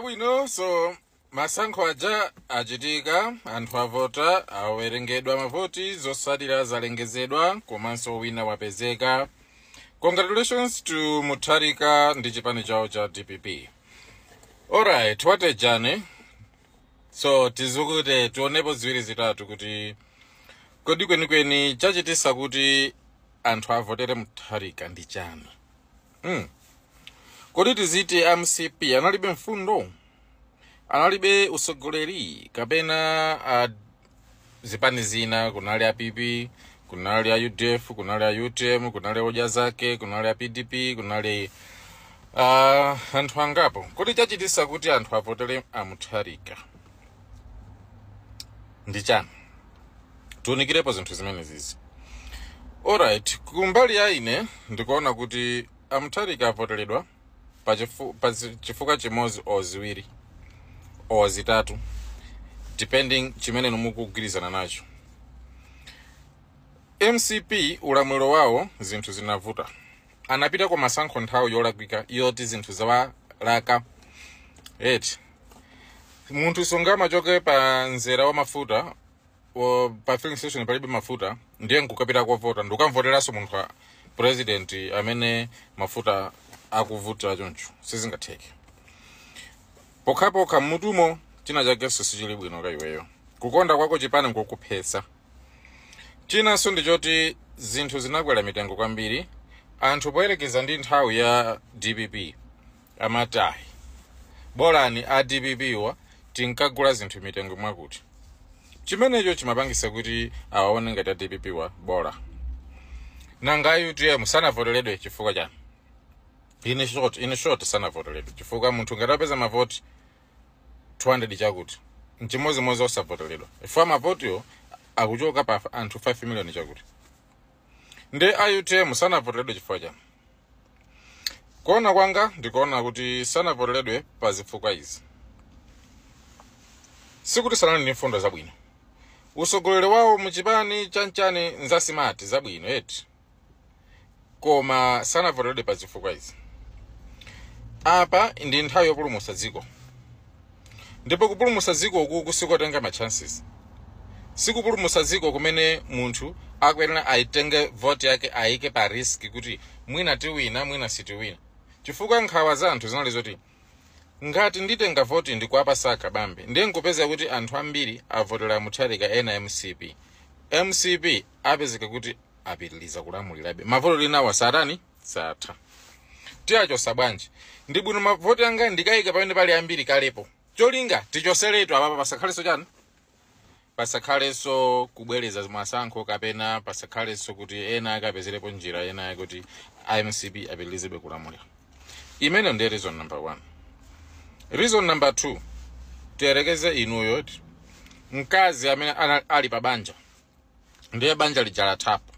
Chabwino, so masankho aja achitika, anthu avota awerengedwa mavoti, zosalira zalengezedwa, komanso wina wapezeka. Congratulations to Mutharika ndi chipani chawo cha DPP. Alright, watejane. So tizukute tuonepo ziwiri zitatu kuti kodi kwenikweni chachitisa kuti anthu avotere Mutharika ndi chani. Kodi tiziti MCP analibe mfundo, analibe usogoleri, kapena zipani zina, kunali APP, kunali UDF, kunali UTM, kunali hoja zake, kunali PDP, kunali anthu angapo. Kodi chachitisa kuti anthu avotere Mutharika ndi chani? Tuonikirepo zinthu zimene zizi. Alright, kumbali ya ine ndikuona kuti Mutharika avoteredwa chifukwa chimodzi o ziwiri o zitatu depending chimene mukugwirizana nacho. MCP ulamuliro wawo zinthu zinavuta, anapita kwa masankho nthawi yolakwika yoti zinthu zawalaka. Munthu songama choke pa nzera wa mafuta pa filling station palibe mafuta ndiye nkukapita kwa vota ndukamvoteraso munthu president amene mafuta akuvuta choncho sizingatheke. Pokhapokha mutumo china chakenso sichili bwino ka iweyo, kukonda kwako chipani nkukuphetsa. Chinanso ndi choti zinthu zinakwera mitengo kwambiri, anthu poyerekeza ndi nthawi ya DPP amatayi bolani a DPP wa tinkagula zinthu mitengo mwakuti. Chimenecho chimapangisa kuti awaone ngati a DPP wa bola. Nanga UTM sanavoteredwe chifukwa chani? In short sanavoteredwe chifukwa munthu ngati apeza mavoti 200 chakuti nchimozimozi osavoteredwa. Ifwa mavoti yo akuchoka pa anthu 5 million chakuti. Nde UTM sanavoteredwe chifukwa chani? Kuona kwanga ndikuona kuti sanavoteredwe pa zifukwa izi. Sikuti sanali ndi mfundo zabwino, usogoleri wawo muchipani chanchani nzasimati zabwino koma sanavoteredwe pa zifukwa izi. Apa ndi nthawi yopulumutsa dziko, ndipo kupulumutsa dziko uku kusikotenga ma chances. Sikupulumutsa dziko kumene munthu akuyenera aitenge vote yake aike pa risk kuti mwina tiwina mwina sitiwina. Chifukwa nkhawa za anthu zinali zoti ngati nditenga vote ndikuapa saka bambe ndiye nkupeza kuti anthu ambiri avotera Mutharika ena MCP apezeka kuti apitiliza kulamulirabe mavoto linawa satani satha. Tiacho sabwanji ndi bwino mavoti anga ndikayika pamene pali ambiri kalepo, cholinga tichoseretu apa pasakhaleso chani, pasakhaleso kubwereza masankho kapena pasakhaleso kuti ena akapezerepo njira ena yakuti MCP apitilizabe kulamulira. Imene ndi reason number 1. Reason number 2, tiyerekeze inuyo mkazi amene ali pa banja ndiye banja lijala thapo.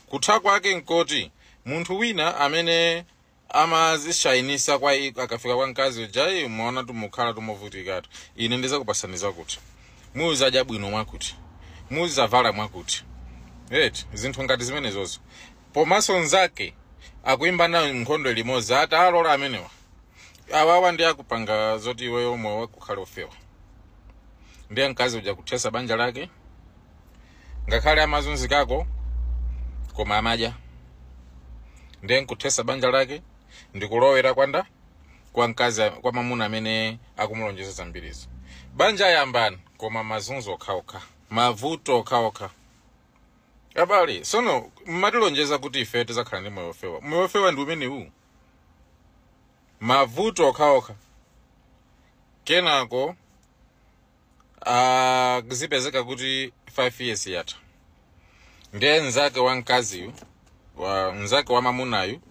Kutha kwake nkoti munthu wina amene amazishayinisa kwa akafika kwa mkazi ujayi muona tumukhala tumuvutikatu, ine ndizakupasaniza kuti muzaja bwino mwakuti, muzavala mwakuti. Zinthu ngati zimene zozo pomaso nzake akuimba nayo nkhondo limodzi ati alola amenewa awawa ndi akupanga zoti iweyo moyo wako ukhale ofewa. Ndiye mkazi uja kuthesa banja lake, ngakhale amazunzikako koma amadya. Ndiye nkuthesa banja lake ndikulowera kwanda kwa mkazi kwa mamuna amene akumulonjeza zambirizo. Banja yambani koma mazunzo okhaokha, mavuto okhaokha. Abale sono mmatilonjeza kuti ife tizakhala ndi moyo ofewa. Moyo ofewa ndi umene uwu, mavuto okhaokha. Kenako zipezeka kuti 5 years yata ndiye nzake wa mkaziyu nzake wa mamunayu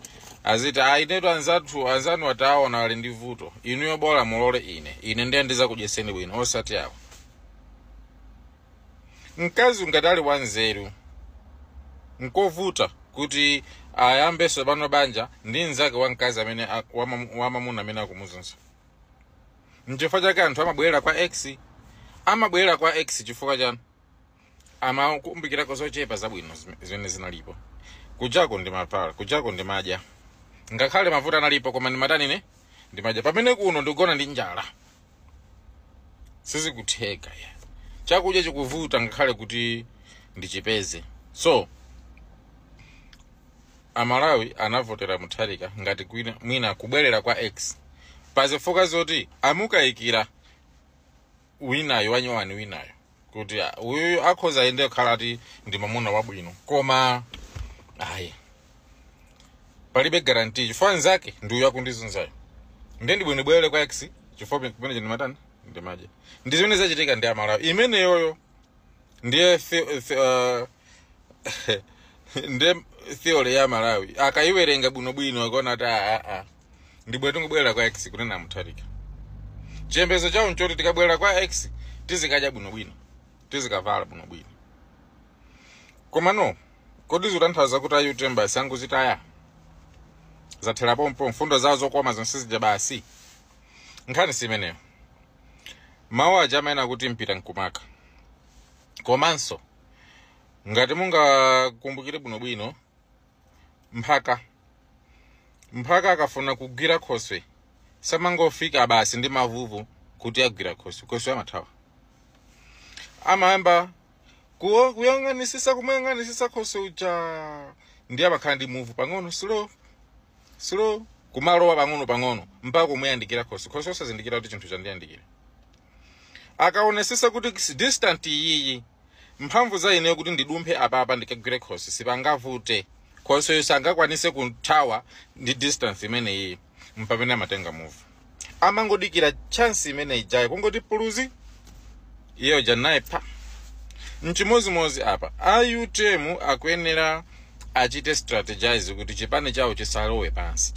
aziti inetu anzanu wataona wali ndi vuto, inuyo bola mulole ine ndiye ndizakudyeseni bwino osati awo. Mkazi ngatali wanzeru nkovuta kuti ayambeso pano banja ndi nzake wa mkazi amene wa mamuna amene akumuzunza. Nchifukwa chake anthu amabwera kwa X chifukwa chani amakumbikirako zochepa zabwino zimene zinalipo. Kujako ndi mapala, kujako ndi madya, ngakhale mavuta analipo koma ndi matani ndi madya. Pamene kuno ndikugona ndi njala sizikutheka ya chakudya chikuvuta ngakhale kuti ndichipeze. So Amalawi anavotera Mutharika ngati mwina kubwerera kwa X pazifuka zoti amukayikira winayo wanyowani winayo kuti uyu akhoza ende khala ati ndi mamuna wabwino koma ayi palibe guarantee chifukwa nzake ndi uyu akundizunzayo ndi bwino bwere kwa X chifukwa kumene ndi matani ndi maje ndi zimene zachitika ndi Amalawi imene yoyo ndiye ndi theory ya Malawi akayiwerenga bwino akaona ati ndi bwino tungobwera kwa X kunena Mutharika chiyembekezo chawo nchoti tikabwera kwa X tizikadya bwino tizikavala bwino koma no kodi zikutanthauza kuti ayutemba sangu zitaya zathera pompo mfundo zawo zokoma zonse zija basi nkhani simeneyo mawu aja amene kuti mpita nkumaka komanso ngati mungakumbukire bwino mphaka akafuna kugwira Khoswe samangofika basi ndi mavuvu kuti agwira Khoswe amathawa amayamba kuyang'anisisa kumuyang'anisisa Khoswe uja ndi amakhala ndi muvu pang'ono slow kumalowa pang'ono mpaka kumuyandikira Khoswe osazindikira kuti chinthu chandiyandikira akaonesesa kuti distant iyi mphamvu za ineyo kuti ndidumphe apapa ndikagwire Khoswe sipangavute Khoswe sangakwanise kuthawa ndi distance imene iyi mpamene amatenga move amangodikira chance imene ijayo kungoti puluzi iyo janaye pa mchimozimozi apa ayutemu akuyenera achite strategize kuti chipani chawo chisalowe pansi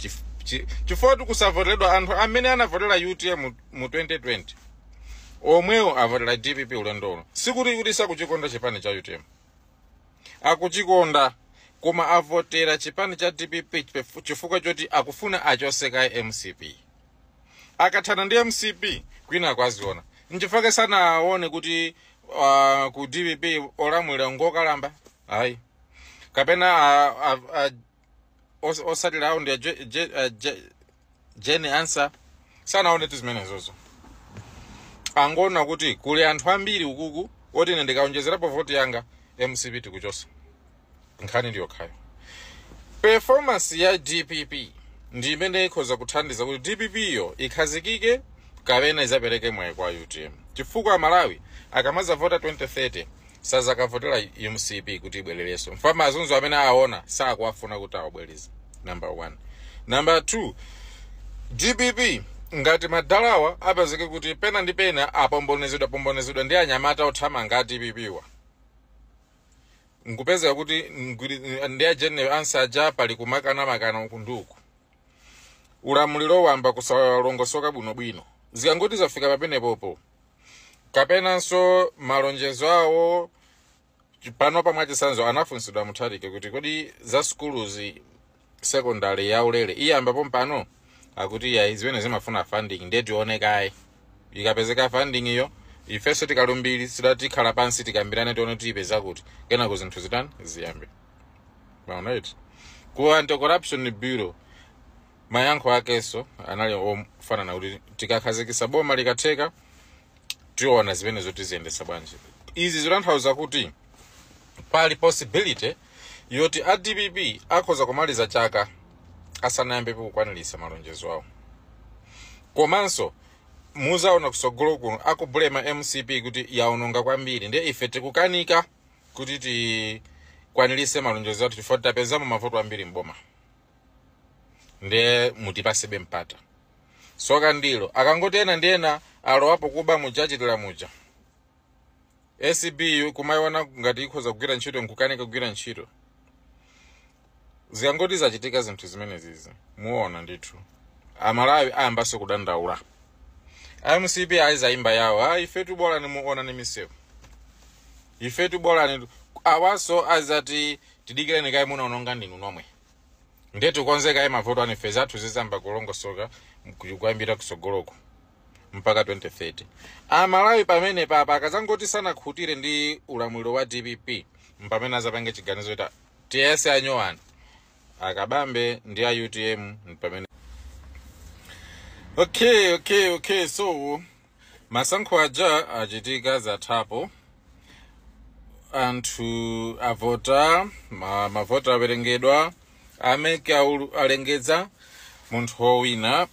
chifukwa kusavoteredwa anthu amene anavotera UTM mu 2020 omwewo avotera DPP ulondolo sikuti kuti sakuchikonda chipani cha UTM akuchikonda koma avotera chipani cha DPP chifukwa choti akufuna achoseka MCP akathana ndi MCP kwina akwaziona nchifukwa sana aone kuti ku DPP olamulira ngokalamba ayi kapena osatira awo ndi Jane answer sana aone tizimenezozo angona kuti kuli anthu ambiri ukuku oti ine ndikaonjezerapo voti yanga MCP tikuchosa nkhani ndiyo khayo performance ya DPP ndi imene ikhoza kuthandiza kuti DPP iyo ikhazikike kapena izapereke mwayi kwa UTM chifukwa Malawi akamaza vota 2030 sazakavotera MCP kuti ibwerereso mfama azunzo amene aona sakuafuna kuti awabwereze number 1 number 2 DPP ngati madalawa apezeke kuti pena ndi pena apombonezedwa ndi anyamata othamanga DPP wa nkupeza kuti ndi ajene ansaja pali kumakana ukunduku ulamuliro wamba kusalongosoka bwino zikangoti zafika papene popo kapenanso malonjezo awo pano pamwachisanzo anafunsidwa Mutharika kuti kodi za skuluzi secondary ya ulere iyambapo mpano akuti ya izimene zimafuna funding ndeti onekaye ikapezeka funding iyo ifeso tikalumbiri sidati khala pansi tikambirane tione tipeza kuti kenako zinthu zitani ziyambe right ku anti-corruption bureau mayankho akeso anali ofanana kuti tikakhazikisa boma likatheka tiona zimene zoti ziyendesa bwanji izi zitanthauza kuti pali possibility yoti DPP akhoza kumaliza chaka asanayambe kukwanilisa malonjezo awo komanso muzaona kusogolo kuno akubulema MCP kuti yaononga kwambiri ndi ife tikukanika kuti tikwanilise malonjezo athu chifukwa tapezamo mavoto ambiri mboma ndi mutipasebe mpata soka ndilo akangoti ena ndi ena alowapo kuba mujachitira muja SCB kumayiona ngati ikhoza kugwira ntchito nkukanika kugwira ntchito zikangoti zachitika zinthu zimene zizi muona ndithu Amalawi ayambaso kudandaula MCP aizayimba yawo ifetu bola ni muona ni misewu ifetu bola ni awaso azati tidikireni kai muna unonga ndinu nomwe ndetu konzeka mavoto anifeza athu zizamba kulongosoka kuyambira kusogoloko mpaka 2030 Amalawi pamene papa akazangoti sana khutire ndi ulamuliro wa DPP mpamene azapange chiganizo ita TS anyowana akabambe ndi a UTM pamene okay so masankho aja achitika zathapo anthu avota mavota awerengedwa ameke alengeza munthu wowina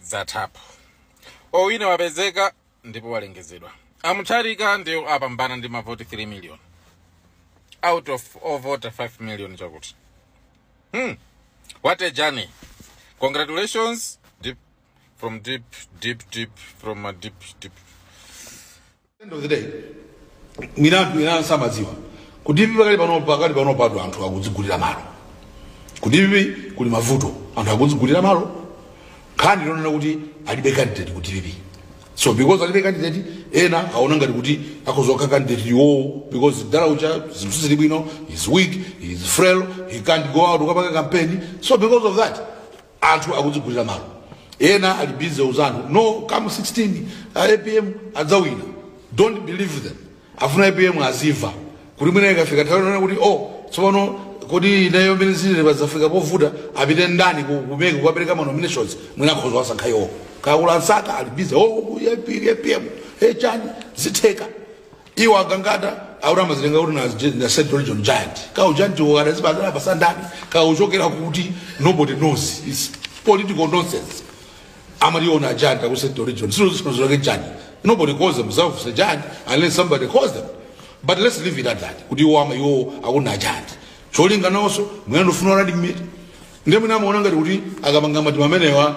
zathapo owina wapezeka ndipo walengezedwa Amutharika ndiyo apambana ndi mavoti 3 million out of over 5 million chakuti. What a journey. Congratulations from a deep. End of the day, mina samaziwa. Kudipi pakali pano patu anthu akudzigulira malo. Kudipi kuli mavuto anthu akudzigulira malo. Khani lona kuti alibe candidate kudipi. So because alibe candidate ena aona ngati kuti akozoka candidate yo because Dalaucha zimsuzili bwino is weak, is frail, he can't go out ukapaka campaign. So because of that anthu akudzigulira malo. Ena ali busy uzanu no come 16 APM adzawina. Don't believe them. Afuna APM aziva. Kuli mwina ikafika taona kuti tsopano kodi nayo ministry bazafika povuta apite ndani kumeke kukapereka nominations mwina khozo asankhayo. Kaula nsaka ali busy APM chani zitheka. Iwa gangata aurama zilenga kuti na Central Region giant. Ka giant wakati zibadala pasandani ka uchokera kuti nobody knows. It's political nonsense. Amaliona giant ku Central Region. So giant. Nobody calls themselves a giant unless somebody calls them. But let's leave it at that. Kudi wama yo akuna giant. Cholinga naso mwendo funa running mate. Ndemu na muona ngati kuti akamanga mati mamenewa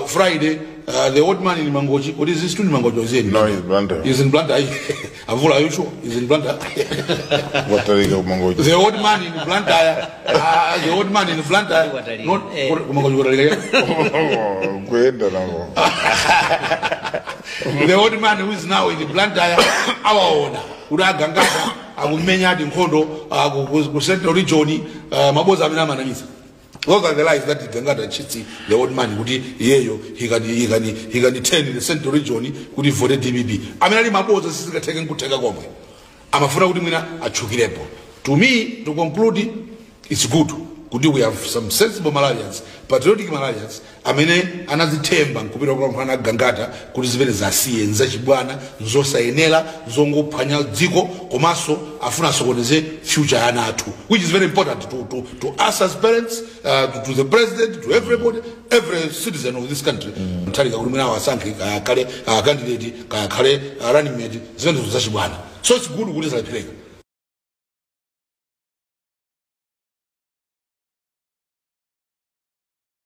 Friday the old man in Mangochi. What is this to Mangochi zeni? No, he's Blantyre. He's in Blantyre. Avula, are you sure? He's in Blantyre. What are you Mangochi? The old man in Blantyre. The old man in Blantyre. Not Mangochi. The old man who is now in the Blantyre, our owner. Ura gangata, agumenya di nkondo, ku Central Region, maboza amina manamisa. Those are the lies that Gangata Chitsi, the old man, would yeyo, he can attend in the Central Region, could he vote DBB. I mean, my boss is taken good take a woman. I'm a friend of a chukirepo. To me, to conclude, it's good. Could we have some sensible Malayans, patriotic Malayans? I mean, another temba, Kupiro Gangata, could is very Zasi and Zachibwana, Zosa Enela, Zongo Panya, Zico, Komaso, Afuna Sogonese, future Anatu, which is very important to us as parents, to the president, to everybody, every citizen of this country. Tarika Urumina Sanki, Kale, candidate, Kale, running mate, Zachibwana. So it's good, good as I play.